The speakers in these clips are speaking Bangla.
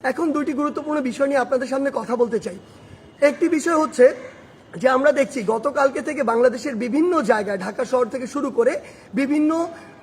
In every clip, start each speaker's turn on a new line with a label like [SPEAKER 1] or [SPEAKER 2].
[SPEAKER 1] এখন দুইটি গুরুত্বপূর্ণ বিষয় নিয়ে আপনাদের সামনে কথা বলতে চাই। একটি বিষয় হচ্ছে যে আমরা দেখছি গতকালকে থেকে বাংলাদেশের বিভিন্ন জায়গায় ঢাকা শহর থেকে শুরু করে বিভিন্ন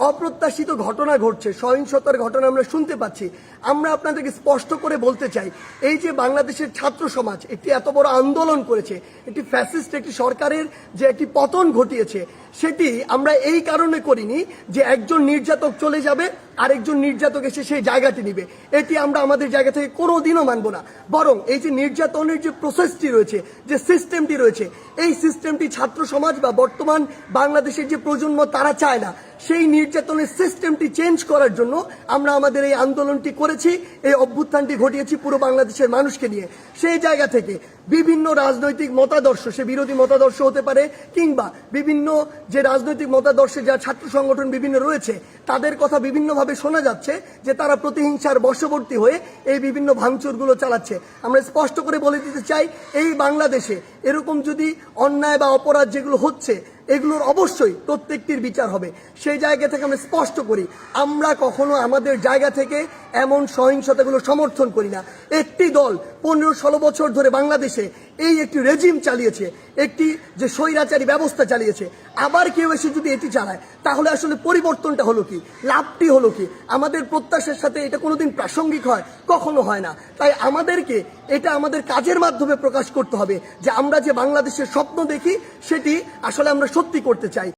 [SPEAKER 1] অপ্রত্যাশিত ঘটনা ঘটছে, সহিংসতার ঘটনা আমরা শুনতে পাচ্ছি। আমরা আপনাদেরকে স্পষ্ট করে বলতে চাই, এই যে বাংলাদেশের ছাত্র সমাজ একটি এত বড় আন্দোলন করেছে, একটি ফ্যাসিস্ট একটি সরকারের যে একটি পতন ঘটিয়েছে, সেটি আমরা এই কারণে করিনি যে একজন নির্যাতক চলে যাবে আরেকজন নির্যাতক এসে সেই জায়গাটি নিবে। এটি আমরা আমাদের জায়গা থেকে কোনোদিনও মানব না। বরং এই যে নির্যাতনের যে প্রসেসটি রয়েছে, যে সিস্টেমটি রয়েছে, এই সিস্টেমটি ছাত্র সমাজ বা বর্তমান বাংলাদেশের যে প্রজন্ম তারা চায় না। সেই নির্যাতনের সিস্টেমটি চেঞ্জ করার জন্য আমরা আমাদের এই আন্দোলনটি করেছি, এই অভ্যুত্থানটি ঘটিয়েছি পুরো বাংলাদেশের মানুষকে নিয়ে। সেই জায়গা থেকে বিভিন্ন রাজনৈতিক মতাদর্শ, সে বিরোধী মতাদর্শ হতে পারে কিংবা বিভিন্ন যে রাজনৈতিক মতাদর্শে যা ছাত্র সংগঠন বিভিন্ন রয়েছে, তাদের কথা বিভিন্নভাবে শোনা যাচ্ছে যে তারা প্রতিহিংসার বশবর্তী হয়ে এই বিভিন্ন ভাঙচুরগুলো চালাচ্ছে। আমরা স্পষ্ট করে বলে দিতে চাই, এই বাংলাদেশে এরকম যদি অন্যায় বা অপরাধ যেগুলো হচ্ছে, এগুলোর অবশ্যই প্রত্যেকটির বিচার হবে। সেই জায়গা থেকে আমরা স্পষ্ট করি, আমরা কখনো আমাদের জায়গা থেকে এমন সহিংসতাগুলো সমর্থন করি না। একটি দল 15-16 বছর ধরে বাংলাদেশে এই একটি রেজিম চালিয়েছে, একটি যে স্বৈরাচারী ব্যবস্থা চালিয়েছে, আবার কেউ এসে যদি এটি চালায়, তাহলে আসলে পরিবর্তনটা হলো কি, লাভটি হলো কি? আমাদের প্রত্যাশার সাথে এটা কোনোদিন প্রাসঙ্গিক হয়? কখনো হয় না। তাই আমাদেরকে এটা আমাদের কাজের মাধ্যমে প্রকাশ করতে হবে যে আমরা যে বাংলাদেশের স্বপ্ন দেখি সেটি আসলে আমরা সত্যি করতে চাই।